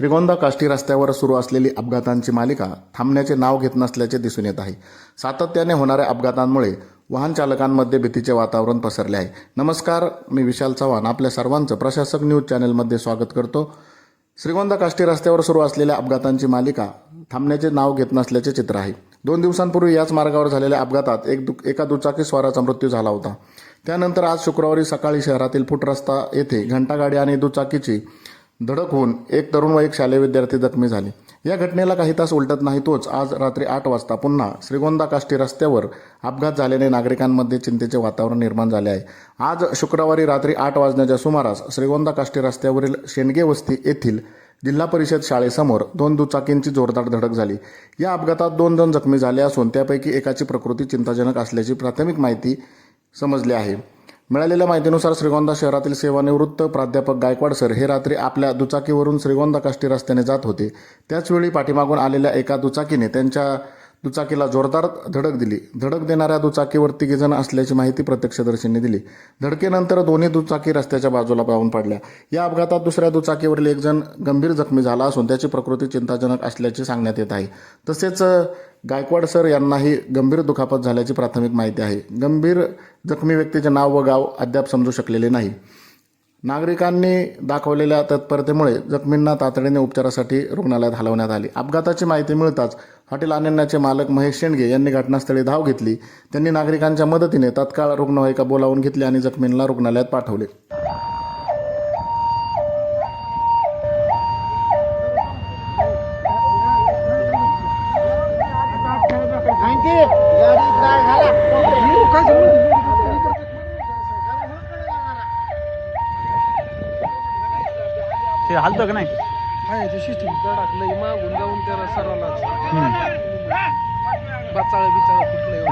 श्रीगोंदा काष्टी रस्त्यावर सुरू असलेली अपघातांची मालिका थांबण्याचे नाव घेत नसल्याचे दिसून येत आहे. सातत्याने होणाऱ्या अपघातांमुळे वाहन चालकांमध्ये भीतीचे वातावरण पसरले आहे. नमस्कार, मी विशाल चव्हाण आपल्या सर्वांचं प्रशासक न्यूज चॅनलमध्ये स्वागत करतो. श्रीगोंदा काष्टी रस्त्यावर सुरू असलेल्या अपघातांची मालिका थांबण्याचे नाव घेत नसल्याचे चित्र आहे. 2 दिवसांपूर्वी याच मार्गावर झालेल्या अपघातात एका दुचाकी स्वाराचा मृत्यू झाला होता. त्यानंतर आज शुक्रवारी सकाळी शहरातील फूट रस्ता येथे घंटागाडी आणि दुचाकीची धडक होऊन एक तरुण व एक शालेय विद्यार्थी जखमी झाले. या घटनेला काही तास उलटत नाही तोच आज रात्री 8 वाजता पुन्हा श्रीगोंदा काष्टी रस्त्यावर अपघात झाल्याने नागरिकांमध्ये चिंतेचे वातावरण निर्माण झाले आहे. आज शुक्रवारी रात्री 8 वाजण्याच्या सुमारास श्रीगोंदा काष्टी रस्त्यावरील शेंडगे वस्ती येथील जिल्हा परिषद शाळेसमोर 2 दुचाकींची जोरदार धडक झाली. या अपघातात 2 जण जखमी झाले असून त्यापैकी एकाची प्रकृती चिंताजनक असल्याची प्राथमिक माहिती समजली आहे. मिळालेल्या माहितीनुसार श्रीगोंदा शहरातील सेवानिवृत्त प्राध्यापक गायकवाड सर हे रात्री आपल्या दुचाकीवरून श्रीगोंदा काष्टी रस्त्याने जात होते. त्याचवेळी पाठीमागून आलेल्या एका दुचाकीने त्यांच्या दुचाकीला जोरदार धडक दिली. धडक देणाऱ्या दुचाकीवर 3 जण असल्याची माहिती प्रत्यक्षदर्शींनी दिली. धडकेनंतर दोन्ही दुचाकी रस्त्याच्या बाजूला जाऊन पडल्या. या अपघातात दुसऱ्या दुचाकीवरील एक जण गंभीर जखमी झाला असून त्याची प्रकृती चिंताजनक असल्याचे सांगण्यात येत आहे. तसेच गायकवाड सर यांनाही गंभीर दुखापत झाल्याची प्राथमिक माहिती आहे. गंभीर जखमी व्यक्तीचे नाव व गाव अद्याप समजू शकलेले नाही. नागरिकांनी दाखवलेल्या तत्परतेमुळे जखमींना तातडीने उपचारासाठी रुग्णालयात हलवण्यात आले. अपघाताची माहिती मिळताच हॉटेल अनन्याचे मालक महेश शेंडगे यांनी घटनास्थळी धाव घेतली. त्यांनी नागरिकांच्या मदतीने तत्काळ रुग्णवाहिका बोलावून घेतली आणि जखमींना रुग्णालयात पाठवले. ते हालतं का नाही? हाय ते सिस्टीम धडकलंय मागून जाऊन त्याला सरळलाच बचाळ बिचाळ कुठलंय